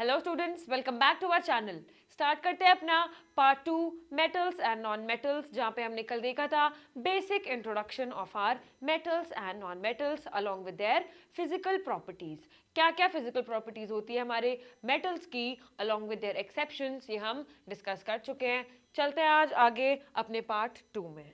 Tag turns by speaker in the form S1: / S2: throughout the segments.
S1: Hello students, welcome back to our channel. Start करते हैं अपना part 2 metals and non metals, जहाँ पे हमने कल देखा था basic introduction of our metals and non metals along with their physical properties. क्या क्या फिजिकल प्रॉपर्टीज होती है हमारे मेटल्स की अलोंग विद देयर एक्सेप्शंस, ये हम डिस्कस कर चुके हैं। चलते हैं आज आगे अपने पार्ट 2 में।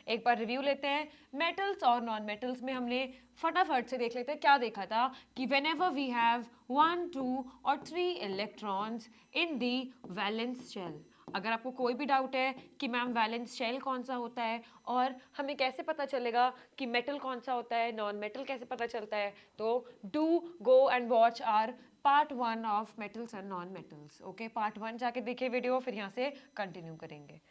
S1: एक बार रिव्यू लेते हैं। मेटल्स और नॉन मेटल्स में हमने फटाफट से देख लेते हैं क्या देखा था कि वेन एवर वी हैव 1, 2 और 3 electrons in the valence shell. अगर आपको कोई भी डाउट है कि मैम वैलेंस शेल कौन सा होता है और हमें कैसे पता चलेगा कि मेटल कौन सा होता है, नॉन मेटल कैसे पता चलता है, तो do go and watch our part 1 of metals and non metals. Okay, part 1 जाके देखिए वीडियो, फिर यहाँ से कंटिन्यू करेंगे।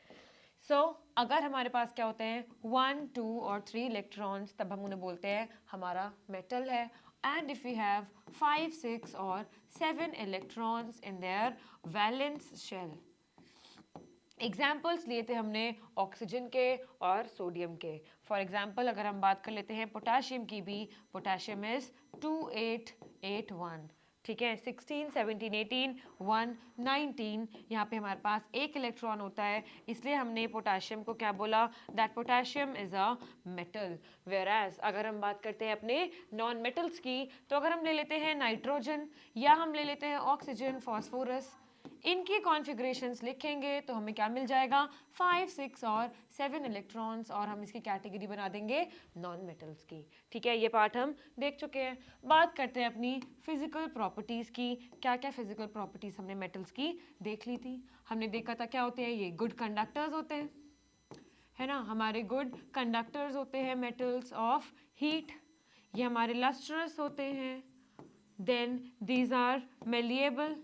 S1: अगर हमारे पास क्या होते हैं 1, 2 और 3 इलेक्ट्रॉन्स, तब हम उन्हें बोलते हैं हमारा मेटल है। एंड इफ वी हैव 5, 6 और 7 electrons in their valence shell. Examples लिए थे हमने ऑक्सीजन के और सोडियम के। फॉर एग्जाम्पल अगर हम बात कर लेते हैं पोटाशियम की भी, पोटाशियम इज 2881। ठीक है, 16, 17, 18, 1, 19। यहाँ पे हमारे पास एक इलेक्ट्रॉन होता है, इसलिए हमने पोटाशियम को क्या बोला, that potassium is a metal. Whereas अगर हम बात करते हैं अपने नॉन मेटल्स की, तो अगर हम ले लेते हैं नाइट्रोजन या हम ले लेते हैं ऑक्सीजन, फॉस्फोरस, इनकी कॉन्फ़िगरेशंस लिखेंगे तो हमें क्या मिल जाएगा 5, 6 और 7 इलेक्ट्रॉन्स, और हम इसकी कैटेगरी बना देंगे नॉन मेटल्स की। ठीक है, ये पार्ट हम देख चुके हैं। बात करते हैं अपनी फिजिकल प्रॉपर्टीज की। क्या क्या फिजिकल प्रॉपर्टीज हमने मेटल्स की देख ली थी। हमने देखा था क्या होते हैं, ये गुड कंडक्टर्स होते हैं, है ना, हमारे गुड कंडक्टर्स होते हैं मेटल्स ऑफ हीट। ये हमारे लस्ट्रस होते हैं। Then these are malleable,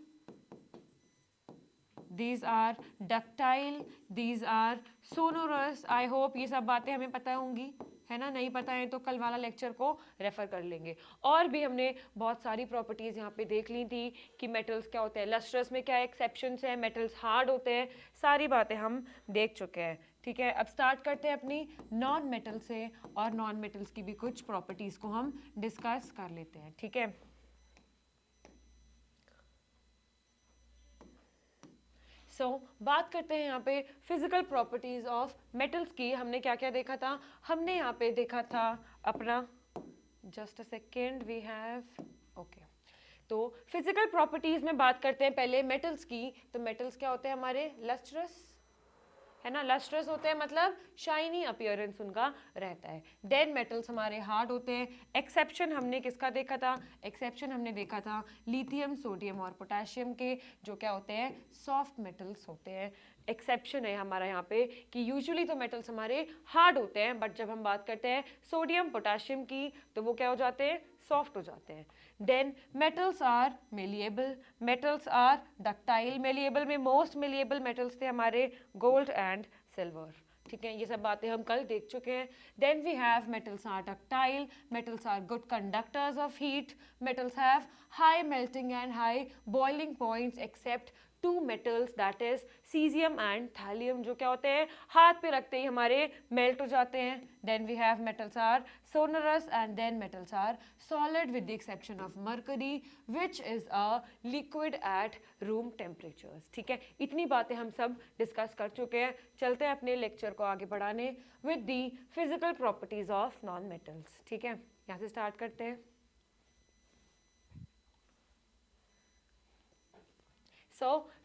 S1: these are ductile, these are sonorous। I hope ये सब बातें हमें पता होंगी, है ना। नहीं पता है तो कल वाला लेक्चर को रेफर कर लेंगे। और भी हमने बहुत सारी प्रॉपर्टीज यहाँ पे देख ली थी कि मेटल्स क्या होते हैं, लस्ट्रस में क्या एक्सेप्शंस हैं, मेटल्स हार्ड होते हैं, सारी बातें हम देख चुके हैं। ठीक है, अब स्टार्ट करते हैं अपनी नॉन मेटल से, और नॉन मेटल्स की भी कुछ प्रॉपर्टीज को हम डिस्कस कर लेते हैं। ठीक है, बात करते हैं यहाँ पे फिजिकल प्रॉपर्टीज ऑफ मेटल्स की। हमने क्या क्या देखा था, हमने यहाँ पे देखा था अपना, just a second, we have, okay. तो फिजिकल प्रॉपर्टीज में बात करते हैं पहले मेटल्स की। तो मेटल्स क्या होते हैं हमारे, लस्ट्रस, है ना, लस्ट्रस होते हैं, मतलब शाइनी अपीयरेंस उनका रहता है। देन मेटल्स हमारे हार्ड होते हैं। एक्सेप्शन हमने किसका देखा था, एक्सेप्शन हमने देखा था लिथियम, सोडियम और पोटेशियम के, जो क्या होते हैं, सॉफ्ट मेटल्स होते हैं। एक्सेप्शन है हमारा यहाँ पे कि यूजुअली तो मेटल्स हमारे हार्ड होते हैं, बट जब हम बात करते हैं सोडियम पोटेशियम की, तो वो क्या हो जाते हैं, सॉफ्ट हो जाते हैं। Then metals are malleable, metals are ductile. Malleable में मोस्ट मेलिएबल मेटल्स थे हमारे गोल्ड एंड सिल्वर। ठीक है, ये सब बातें हम कल देख चुके हैं। Then we have metals are ductile, metals are good conductors of heat, metals have high melting and high boiling points except 2 metals, that is caesium and thallium, जो क्या होते हैं, हाथ पे रखते ही हमारे मेल्ट हो जाते हैं। Then we have metals are sonorous, and then metals are solid with the exception of mercury which is a liquid at room temperatures. ठीक है, इतनी बातें हम सब डिस्कस कर चुके हैं। चलते हैं अपने लेक्चर को आगे बढ़ाने with the physical properties of non metals. ठीक है, यहाँ से स्टार्ट करते हैं।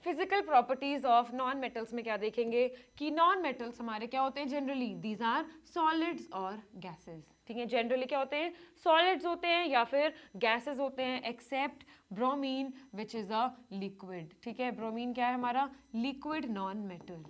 S1: Physical properties of non metals में क्या देखेंगे कि नॉन मेटल्स हमारे क्या होते हैं, जनरली दीज आर सॉलिड्स और गैसेस। ठीक है, जनरली क्या होते हैं, सॉलिड्स होते हैं या फिर गैसेस होते हैं, except bromine which is a liquid. ठीक है, ब्रोमीन क्या है हमारा, लिक्विड नॉन मेटल।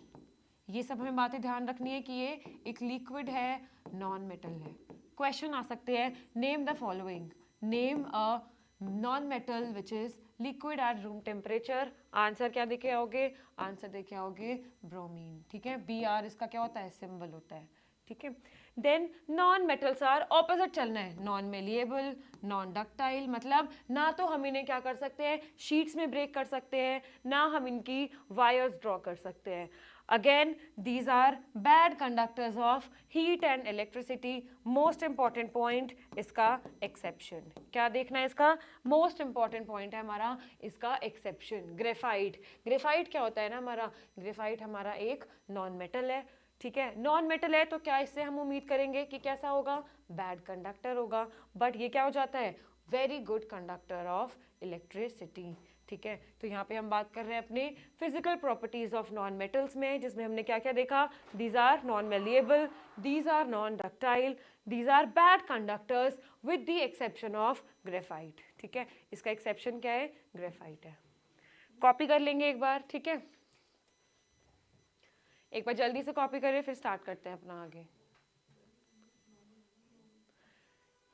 S1: ये सब हमें बातें ध्यान रखनी है कि ये एक लिक्विड है, नॉन मेटल है। क्वेश्चन आ सकते हैं, name the following, name a non metal which is liquid at room temperature. Answer क्या देखे आओगे, आंसर देखे आओगे ब्रोमीन। ठीक है, बी आर इसका क्या होता है, सिंबल होता है। ठीक है, then non metals are opposite चलना है, नॉन मेलिएबल, नॉन डक्टाइल, मतलब ना तो हम इन्हें क्या कर सकते हैं शीट्स में ब्रेक कर सकते हैं, ना हम इनकी वायर्स ड्रॉ कर सकते हैं. Again, these are bad conductors of heat and electricity. Most important point इसका exception. क्या देखना है इसका most important point है हमारा इसका exception. ग्रेफाइट. ग्रेफाइट क्या होता है ना हमारा, ग्रेफाइट हमारा एक नॉन मेटल है, ठीक है. नॉन मेटल है तो क्या इससे हम उम्मीद करेंगे कि कैसा होगा, बैड कंडक्टर होगा. बट ये क्या हो जाता है, very good conductor of electricity, ठीक है. तो यहाँ पे हम बात कर रहे हैं अपने physical properties of non metals में, जिसमें हमने क्या क्या देखा, these are non malleable, these are non ductile, these are bad conductors with the exception of graphite, ठीक है. इसका एक्सेप्शन क्या है, ग्रेफाइट है. कॉपी कर लेंगे एक बार, ठीक है. एक बार जल्दी से कॉपी करें फिर स्टार्ट करते हैं अपना आगे.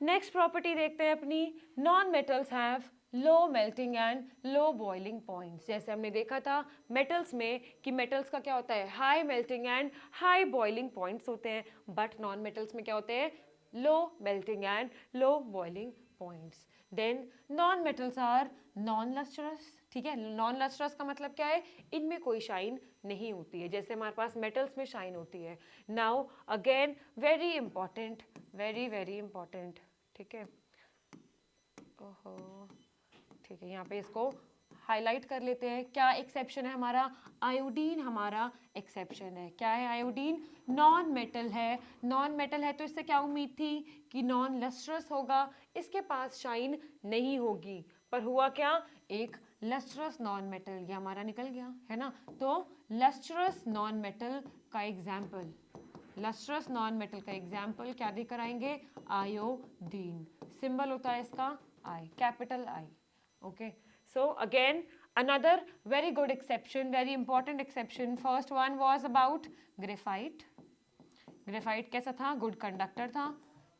S1: नेक्स्ट प्रॉपर्टी देखते हैं अपनी, non metals have low melting and low boiling points. जैसे हमने देखा था मेटल्स में कि मेटल्स का क्या होता है, high melting and high boiling points होते हैं, बट नॉन मेटल्स में क्या होते हैं, low melting and low boiling points. Then non metals are non lustrous, ठीक है. नॉन लस्ट्रस का मतलब क्या है, इनमें कोई शाइन नहीं होती है, जैसे हमारे पास मेटल्स में शाइन होती है. Now again very important, very very important, ठीक है. ओहो, ठीक है, यहाँ पे इसको हाईलाइट कर लेते हैं. क्या एक्सेप्शन है हमारा, आयोडीन हमारा एक्सेप्शन है. क्या है, आयोडीन नॉन मेटल है. नॉन मेटल है तो इससे क्या उम्मीद थी कि नॉन लस्ट्रस होगा, इसके पास शाइन नहीं होगी, पर हुआ क्या, एक लस्ट्रस नॉन मेटल, ये हमारा निकल गया है ना. तो लस्ट्रस नॉन मेटल का एग्जाम्पल, लस्ट्रस नॉन मेटल का एग्जाम्पल क्या देकर आएंगे, आयोडीन. सिंबल होता है इसका I, capital I. Okay, so again another very good exception, very important exception. First one was about graphite. Graphite कैसा था, good conductor था.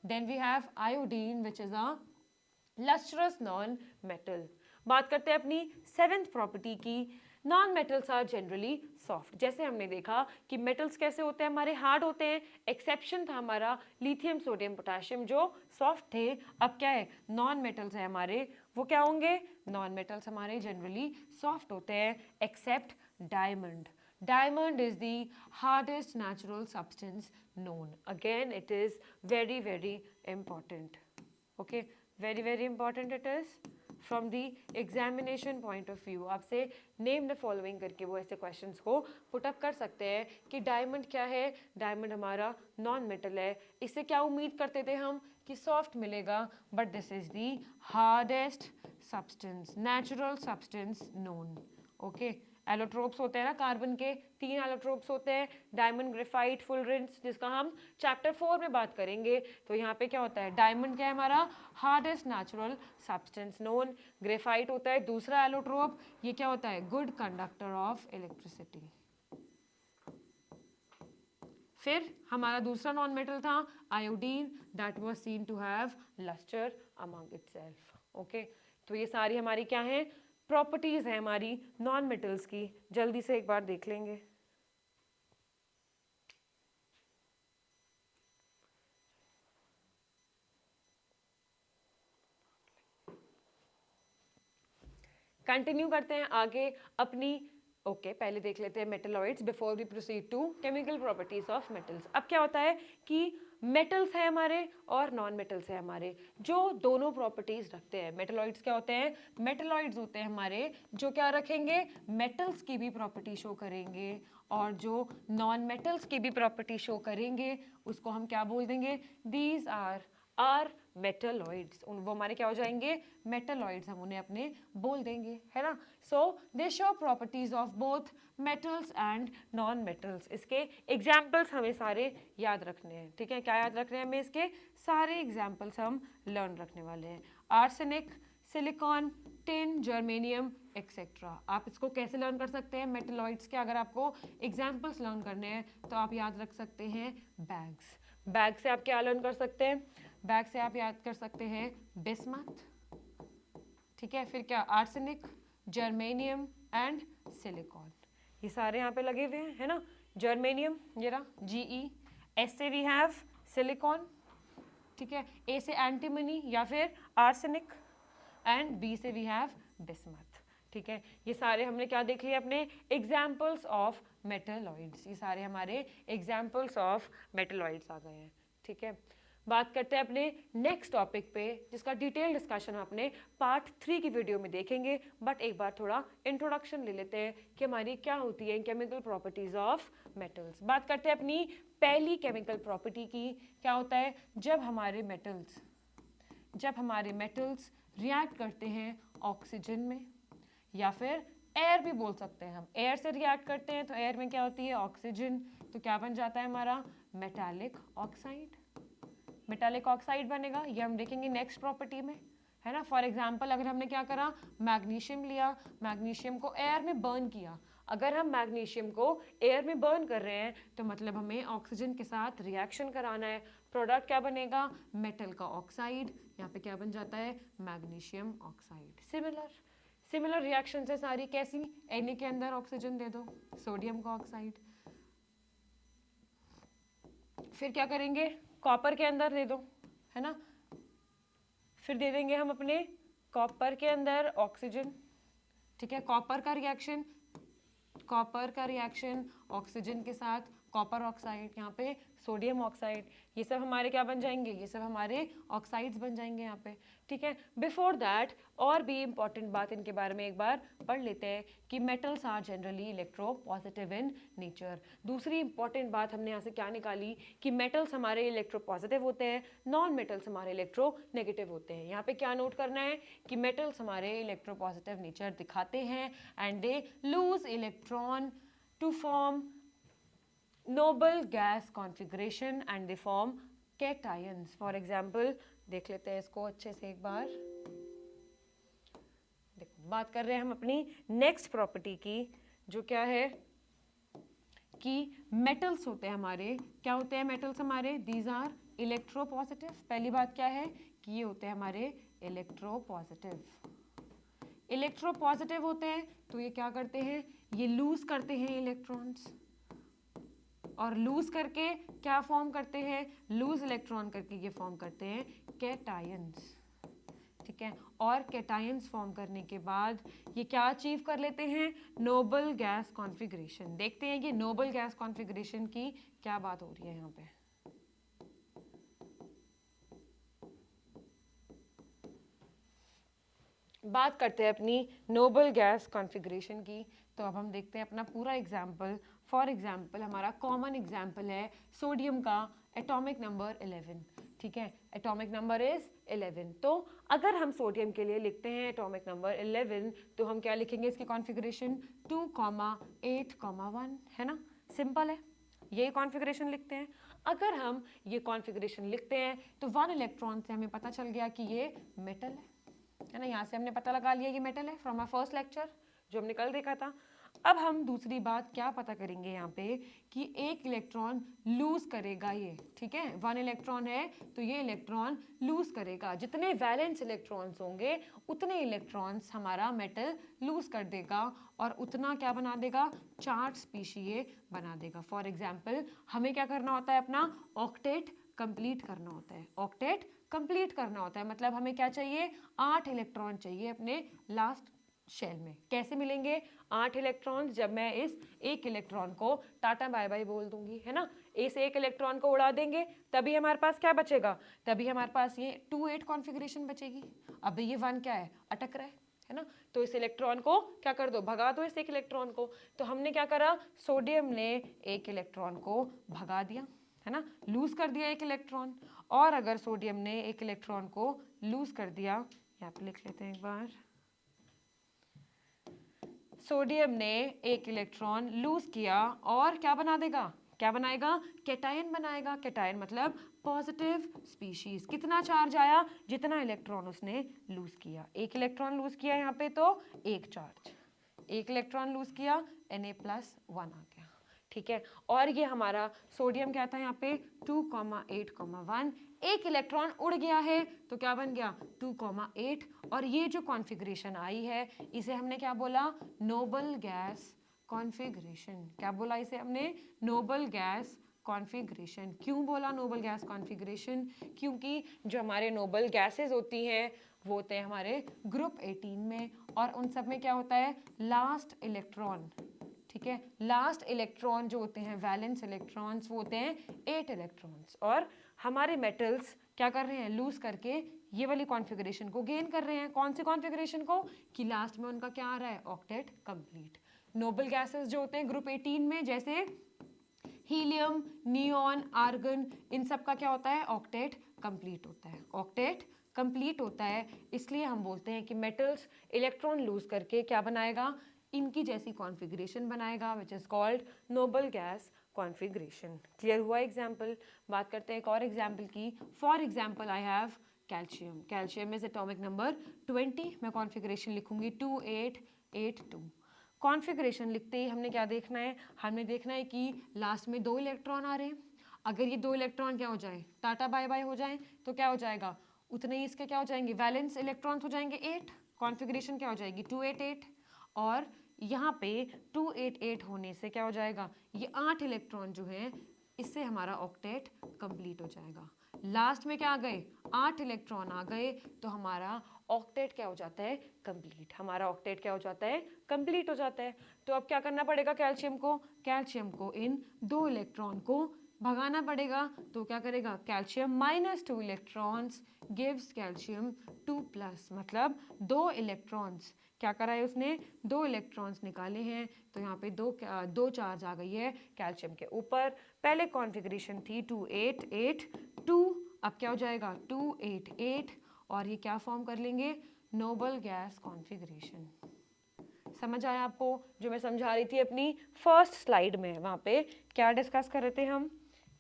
S1: Then we have iodine which is a lustrous non-metal. बात करते हैं अपनी सेवेंथ प्रॉपर्टी की, non metals are generally soft. जैसे हमने देखा कि मेटल्स कैसे होते हैं, हमारे हार्ड होते हैं. एक्सेप्शन था हमारा लिथियम सोडियम पोटेशियम जो सॉफ्ट थे. अब क्या है, नॉन मेटल्स है हमारे, वो क्या होंगे, नॉन मेटल्स हमारे जनरली सॉफ्ट होते हैं except diamond. Diamond is the hardest natural substance known. Again, it is very, very important. Okay, very, very important it is. From the examination point of view, आपसे name the following करके वो ऐसे questions को put up कर सकते हैं कि diamond क्या है, diamond हमारा non metal है. इससे क्या उम्मीद करते थे हम कि soft मिलेगा, but this is the hardest substance, natural substance known. Okay, allotropes होते हैं ना कार्बन के, 3 एलोट्रोप्स होते हैं, डायमंड, ग्रेफाइट, फुलरेंस, जिसका हम चैप्टर 4 में बात करेंगे. तो यहाँ पे क्या होता है, डायमंड क्या है हमारा, hardest natural substance known. Graphite होता है दूसरा एलोट्रोप, ये क्या होता है, गुड कंडक्टर ऑफ इलेक्ट्रिसिटी. फिर हमारा दूसरा नॉन मेटल था iodine, that was seen to have lustre among itself. Okay, तो ये सारी हमारी क्या है, प्रॉपर्टीज है हमारी नॉन मेटल्स की. जल्दी से एक बार देख लेंगे. कंटिन्यू करते हैं आगे अपनी. ओके, पहले देख लेते हैं metalloids before we proceed to chemical properties of metals. अब क्या होता है कि मेटल्स है हमारे और नॉन मेटल्स है हमारे, जो दोनों प्रॉपर्टीज रखते हैं. मेटलॉइड्स क्या होते हैं, मेटलॉइड्स होते हैं हमारे जो क्या रखेंगे, मेटल्स की भी प्रॉपर्टी शो करेंगे, और जो नॉन मेटल्स की भी प्रॉपर्टी शो करेंगे उसको हम क्या बोल देंगे, दीज आर मेटलॉइड्स. वो हमारे क्या हो जाएंगे, मेटलॉइड्स, हम उन्हें अपने बोल देंगे, है ना. So they show properties of both metals and non metals. इसके एग्जाम्पल्स हमें सारे याद रखने हैं, ठीक है. क्या याद रखने हैं हमें, इसके सारे एग्जाम्पल्स हम लर्न रखने वाले हैं. Arsenic, silicon, tin, germanium etcetera. आप इसको कैसे लर्न कर सकते हैं, मेटलॉइड्स के अगर आपको एग्जाम्पल्स लर्न करने हैं तो आप याद रख सकते हैं बैग्स. बैग से आप क्या लर्न कर सकते हैं, बैग से आप याद कर सकते हैं बिस्मथ, ठीक है. फिर क्या, आर्सेनिक, जर्मेनियम एंड सिलिकॉन. ये सारे यहाँ पे लगे हुए हैं, है ना. जर्मेनियम, ये रहा GE. एस से वी हैव सिलिकॉन, ठीक है, ए से एंटीमनी या फिर आर्सेनिक, एंड बी से वी हैव बिस्मथ, ठीक है। ये सारे हमने क्या देख लिया अपने एग्जाम्पल्स ऑफ मेटलॉइड्स, ये सारे हमारे एग्जाम्पल्स ऑफ मेटलॉइड्स आ गए हैं, ठीक है। बात करते हैं अपने नेक्स्ट टॉपिक पे, जिसका डिटेल डिस्कशन हम अपने पार्ट 3 की वीडियो में देखेंगे, बट एक बार थोड़ा इंट्रोडक्शन ले लेते हैं कि हमारी क्या होती है केमिकल प्रॉपर्टीज ऑफ मेटल्स। बात करते हैं अपनी पहली केमिकल प्रॉपर्टी की, क्या होता है जब हमारे मेटल्स रिएक्ट करते हैं ऑक्सीजन में, या फिर एयर भी बोल सकते हैं हम, एयर से रिएक्ट करते हैं तो एयर में क्या होती है ऑक्सीजन, तो क्या बन जाता है हमारा मेटालिक ऑक्साइड, मेटालिक ऑक्साइड बनेगा। ये हम देखेंगे नेक्स्ट प्रॉपर्टी में, है ना। फॉर एग्जांपल अगर हमने क्या करा, मैग्नीशियम लिया, मैग्नीशियम को एयर में बर्न किया, अगर हम मैग्नीशियम को एयर में बर्न कर रहे हैं तो मतलब हमें ऑक्सीजन के साथ रिएक्शन कराना है, प्रोडक्ट क्या बनेगा मेटल का ऑक्साइड, यहाँ पे क्या बन जाता है मैग्नीशियम ऑक्साइड। सिमिलर रिएक्शन है सारी, कैसी, Na के अंदर ऑक्सीजन दे दो, सोडियम का ऑक्साइड, फिर क्या करेंगे कॉपर के अंदर दे दो, है ना, फिर दे देंगे हम अपने कॉपर के अंदर ऑक्सीजन, ठीक है। कॉपर का रिएक्शन ऑक्सीजन के साथ कॉपर ऑक्साइड, यहाँ पे सोडियम ऑक्साइड, ये सब हमारे क्या बन जाएंगे, ये सब हमारे ऑक्साइड्स बन जाएंगे यहाँ पे, ठीक है। बिफोर दैट और भी इंपॉर्टेंट बात इनके बारे में एक बार पढ़ लेते हैं कि metals are generally electropositive in nature. दूसरी इंपॉर्टेंट बात हमने यहाँ से क्या निकाली कि मेटल्स हमारे इलेक्ट्रो पॉजिटिव होते हैं, नॉन मेटल्स हमारे इलेक्ट्रो नेगेटिव होते हैं। यहाँ पे क्या नोट करना है कि मेटल्स हमारे इलेक्ट्रो पॉजिटिव नेचर दिखाते हैं and they lose electron to form noble gas configuration and they form cations. For example देख लेते हैं इसको अच्छे से एक बार। देखो बात कर रहे हैं हम अपनी नेक्स्ट प्रॉपर्टी की, जो क्या है कि मेटल्स होते हैं हमारे, क्या होते हैं मेटल्स हमारे, दीज आर इलेक्ट्रोपॉजिटिव। पहली बात क्या है कि ये होते हैं हमारे इलेक्ट्रोपॉजिटिव होते हैं, तो ये क्या करते हैं, ये लूज करते हैं इलेक्ट्रॉन्स, और लूज करके क्या फॉर्म करते हैं, लूज इलेक्ट्रॉन करके ये फॉर्म करते हैं कैटायंस, ठीक है। और कैटायंस फॉर्म करने के बाद ये क्या अचीव कर लेते हैं, नोबल गैस कॉन्फ़िगरेशन। देखते हैं ये नोबल गैस कॉन्फ़िगरेशन की क्या बात हो रही है यहाँ पे। बात करते हैं अपनी नोबल गैस कॉन्फ़िगरेशन की, तो अब हम देखते हैं अपना पूरा एग्जाम्पल। फॉर एग्जाम्पल हमारा कॉमन एग्जाम्पल है सोडियम का एटॉमिक नंबर 11, ठीक है, एटॉमिक नंबर इज 11। तो अगर हम सोडियम के लिए लिखते हैं एटॉमिक नंबर 11, तो हम क्या लिखेंगे इसकी कॉन्फ़िगरेशन 2,8,1, है ना, सिंपल है, ये कॉन्फ़िगरेशन लिखते हैं। अगर हम ये कॉन्फ़िगरेशन लिखते हैं तो 1 इलेक्ट्रॉन से हमें पता चल गया कि ये मेटल है ना, यहाँ से हमने पता लगा लिया ये मेटल है फ्रॉम आवर फर्स्ट लेक्चर जो हमने कल देखा था। अब हम दूसरी बात क्या पता करेंगे यहाँ पे कि एक इलेक्ट्रॉन लूज करेगा ये, ठीक है, 1 इलेक्ट्रॉन है तो ये इलेक्ट्रॉन लूज करेगा, जितने वैलेंस इलेक्ट्रॉन्स होंगे उतने इलेक्ट्रॉन्स हमारा मेटल लूज कर देगा और उतना क्या बना देगा, चार्ज स्पीशीज बना देगा। फॉर एग्जाम्पल हमें क्या करना होता है, अपना ऑक्टेट कंप्लीट करना होता है, मतलब हमें क्या चाहिए, 8 इलेक्ट्रॉन चाहिए अपने लास्ट शेल में। कैसे मिलेंगे 8 इलेक्ट्रॉन्स, जब मैं इस एक इलेक्ट्रॉन को टाटा बाय बाय बोल दूंगी, है ना, इस एक इलेक्ट्रॉन को उड़ा देंगे तभी हमारे पास क्या बचेगा, तभी हमारे पास ये 2,8 कॉन्फ़िगरेशन बचेगी। अब ये 1 क्या है, अटक रहा है ना, तो इस इलेक्ट्रॉन को क्या कर दो, भगा दो इस एक इलेक्ट्रॉन को। तो हमने क्या करा, सोडियम ने एक इलेक्ट्रॉन को भगा दिया, है ना, लूज कर दिया एक इलेक्ट्रॉन। और अगर सोडियम ने एक इलेक्ट्रॉन को लूज कर दिया, यहाँ पे लिख लेते हैं एक बार, सोडियम ने एक इलेक्ट्रॉन लूज किया और क्या बना देगा, क्या बनाएगा, कैटायन बनाएगा। कैटायन मतलब पॉजिटिव स्पीशीज। कितना चार्ज आया, जितना इलेक्ट्रॉन उसने लूज किया। एक इलेक्ट्रॉन लूज किया यहाँ पे तो एक चार्ज, एक इलेक्ट्रॉन लूज किया Na+1 आ गया, ठीक है। और ये हमारा सोडियम क्या था यहाँ पे 2,8,1, एक इलेक्ट्रॉन उड़ गया है तो क्या बन गया 2,8, और ये जो कॉन्फ़िगरेशन आई है इसे हमने क्या बोला, नोबल गैस कॉन्फ़िगरेशन। क्या बोला इसे हमने, नोबल गैस कॉन्फ़िगरेशन। क्यों बोला नोबल गैस कॉन्फ़िगरेशन? क्योंकि जो हमारे नोबल गैसेस होती हैं वो होते हैं हमारे ग्रुप 18 में, और उन सब में क्या होता है, लास्ट इलेक्ट्रॉन, ठीक है, लास्ट इलेक्ट्रॉन जो होते हैं वैलेंस इलेक्ट्रॉन्स वो होते हैं 8 इलेक्ट्रॉन्स, और हमारे मेटल्स क्या कर रहे हैं, लूज करके ये वाली कॉन्फ़िगरेशन को गेन कर रहे हैं। कौन सी कॉन्फ़िगरेशन को? कि लास्ट में उनका क्या आ रहा है, ऑक्टेट कंप्लीट। नोबल गैसेस जो होते हैं ग्रुप 18 में, जैसे हीलियम, नियॉन, आर्गन, इन सब का क्या होता है, ऑक्टेट कंप्लीट होता है, ऑक्टेट कंप्लीट होता है। इसलिए हम बोलते हैं कि मेटल्स इलेक्ट्रॉन लूज करके क्या बनाएगा, इनकी जैसी कॉन्फ़िगरेशन बनाएगा, which is called noble gas configuration. Clear हुआ एग्जाम्पल? बात करते हैं एक और एग्जाम्पल की। For example I have calcium. Calcium is atomic number 20। मैं कॉन्फ़िगरेशन लिखूंगी 2882। कॉन्फ़िगरेशन लिखते ही हमने क्या देखना है, हमने देखना है कि लास्ट में 2 इलेक्ट्रॉन आ रहे हैं। अगर ये 2 इलेक्ट्रॉन क्या हो जाए, टाटा बाय बाय हो जाए, तो क्या हो जाएगा, उतने ही इसके क्या हो जाएंगे, वैलेंस इलेक्ट्रॉन्स हो जाएंगे 8। कॉन्फ़िगरेशन क्या हो जाएगी 288, और यहाँ पे 288 होने से क्या हो जाएगा, ये 8 इलेक्ट्रॉन जो हैं इससे हमारा ऑक्टेट कंप्लीट हो जाएगा। लास्ट में क्या आ गए, 8 इलेक्ट्रॉन आ गए, तो हमारा ऑक्टेट क्या हो जाता है, कंप्लीट। हमारा ऑक्टेट क्या हो जाता है, कंप्लीट हो जाता है। तो अब क्या करना पड़ेगा कैल्शियम को, कैल्शियम को इन 2 इलेक्ट्रॉन को भगाना पड़ेगा। तो क्या करेगा, कैल्शियम -2 इलेक्ट्रॉन्स गिव्स कैल्शियम 2+, मतलब 2 इलेक्ट्रॉन्स क्या करा है उसने, 2 इलेक्ट्रॉन्स निकाले हैं। तो यहाँ पे दो चार्ज आ गई है कैल्शियम के ऊपर। पहले कॉन्फ़िगरेशन थी 2882, अब क्या हो जाएगा 288, और ये क्या फॉर्म कर लेंगे, नोबल गैस कॉन्फ़िगरेशन। समझ आया आपको? जो मैं समझा रही थी अपनी फर्स्ट स्लाइड में, वहाँ पे क्या डिस्कस कर रहे थे हम,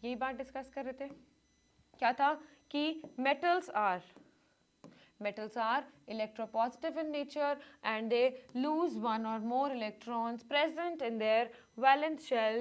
S1: यही बात डिस्कस कर रहे थे। क्या था कि metals are electropositive in nature and they lose one or more electrons present in their valence shell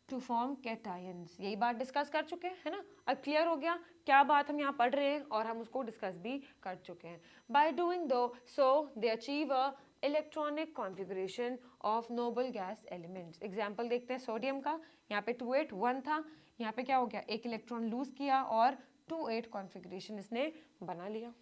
S1: to form cations। यही बात डिस्कस कर चुके हैं, है ना? अब क्लियर हो गया क्या बात हम यहाँ पढ़ रहे हैं, और हम उसको डिस्कस भी कर चुके हैं। By doing so they achieve a electronic configuration of noble gas elements. Example देखते हैं सोडियम का। यहाँ पे 281 था, यहाँ पे क्या हो गया, एक इलेक्ट्रॉन लूज किया और 28 कॉन्फ़िगरेशन इसने बना लिया।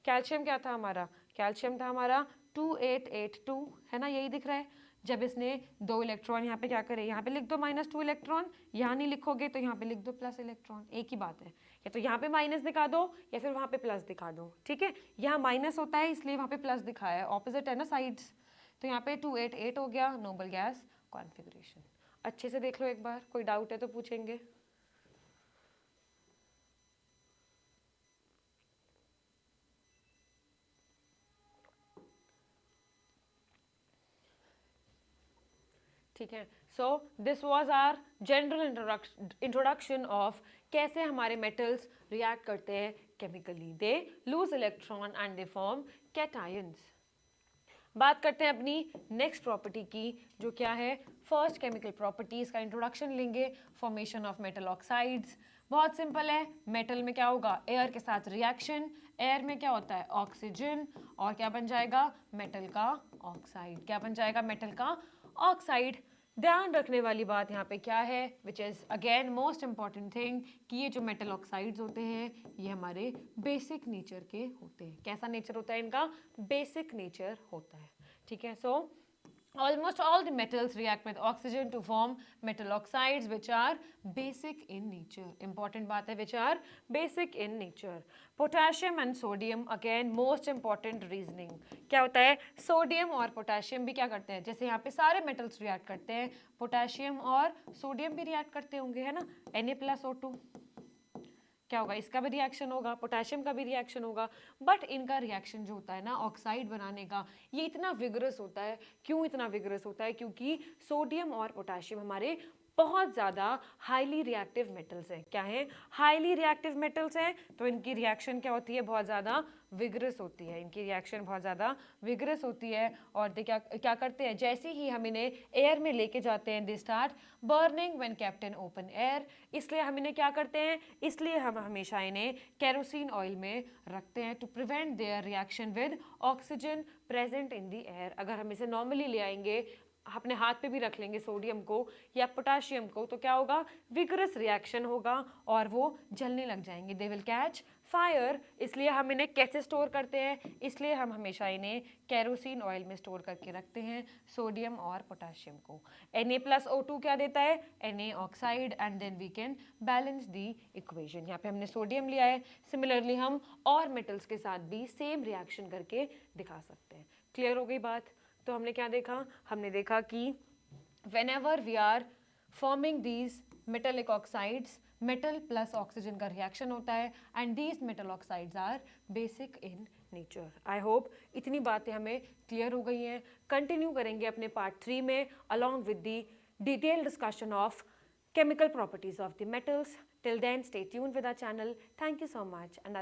S1: कैल्शियम क्या था हमारा, कैल्शियम था हमारा 2882, है ना, यही दिख रहा है। जब इसने 2 इलेक्ट्रॉन यहाँ पे क्या करे, यहाँ पे लिख दो -2 इलेक्ट्रॉन, यहाँ नहीं लिखोगे तो यहाँ पे लिख दो प्लस इलेक्ट्रॉन, एक ही बात है। या तो यहाँ पे माइनस दिखा दो या फिर वहाँ पे प्लस दिखा दो, ठीक है। यहाँ माइनस होता है इसलिए वहाँ पे प्लस दिखाया है, ऑपोजिट है ना साइड्स। तो यहाँ पे 288 हो गया नोबल गैस कॉन्फ़िगरेशन। अच्छे से देख लो एक बार, कोई डाउट है तो पूछेंगे। ठीक है। So this was our general introduction of कैसे हमारे मेटल्स रिएक्ट करते हैं chemically. They lose electron and they form cations. बात करते हैं अपनी नेक्स्ट प्रॉपर्टी की, जो क्या है, फर्स्ट केमिकल प्रॉपर्टीज का इंट्रोडक्शन लेंगे। Formation of metal oxides. बहुत सिंपल है, मेटल में क्या होगा, एयर के साथ रिएक्शन, एयर में क्या होता है, ऑक्सीजन, और क्या बन जाएगा, मेटल का ऑक्साइड। क्या बन जाएगा, मेटल का ऑक्साइड। ध्यान रखने वाली बात यहाँ पे क्या है, which is again most important thing, कि ये जो मेटल ऑक्साइड्स होते हैं ये हमारे बेसिक नेचर के होते हैं। कैसा नेचर होता है इनका, बेसिक नेचर होता है, ठीक है। सो almost all the metals react with oxygen to form metal oxides which are basic in nature. Important बात है, which are basic in nature. Potassium and sodium again most important reasoning. क्या होता है, sodium और पोटेशियम भी क्या करते हैं, जैसे यहाँ पे सारे मेटल्स रिएक्ट करते हैं, पोटेशियम और सोडियम भी रिएक्ट करते होंगे, है ना, Na+O2। क्या होगा, इसका भी रिएक्शन होगा, पोटेशियम का भी रिएक्शन होगा, बट इनका रिएक्शन जो होता है ना ऑक्साइड बनाने का, ये इतना विगरस होता है। क्यों इतना विगरस होता है, क्योंकि सोडियम और पोटेशियम हमारे बहुत ज़्यादा हाईली रिएक्टिव मेटल्स हैं। क्या है, हाईली रिएक्टिव मेटल्स हैं, तो इनकी रिएक्शन क्या होती है, बहुत ज़्यादा विगरस होती है। इनकी रिएक्शन बहुत ज़्यादा विगरस होती है, और दे क्या करते हैं, जैसे ही हम इन्हें एयर में लेके जाते हैं, they start burning when kept in open air. इसलिए हम इन्हें क्या करते हैं, इसलिए हम हमेशा इन्हें केरोसिन ऑयल में रखते हैं to prevent their reaction with oxygen present in the air. अगर हम इसे नॉर्मली ले आएंगे अपने हाथ पे भी रख लेंगे सोडियम को या पोटाशियम को, तो क्या होगा, विगरस रिएक्शन होगा और वो जलने लग जाएंगे, दे विल कैच फायर। इसलिए हम इन्हें कैसे स्टोर करते हैं, इसलिए हम हमेशा इन्हें केरोसिन ऑयल में स्टोर करके रखते हैं, सोडियम और पोटाशियम को। Na+O2 क्या देता है, Na oxide, and then we can balance the equation. यहाँ पे हमने सोडियम लिया है, सिमिलरली हम और मेटल्स के साथ भी सेम रिएक्शन करके दिखा सकते हैं। क्लियर हो गई बात? तो हमने क्या देखा, हमने देखा कि whenever we are forming these metallic oxides, metal plus oxygen का रिएक्शन होता है and these metal oxides are basic in nature. I hope इतनी बातें हमें क्लियर हो गई हैं। कंटिन्यू करेंगे अपने पार्ट 3 में along with the detailed discussion of chemical properties of the metals. Till then, stay tuned with our channel. Thank you so much. And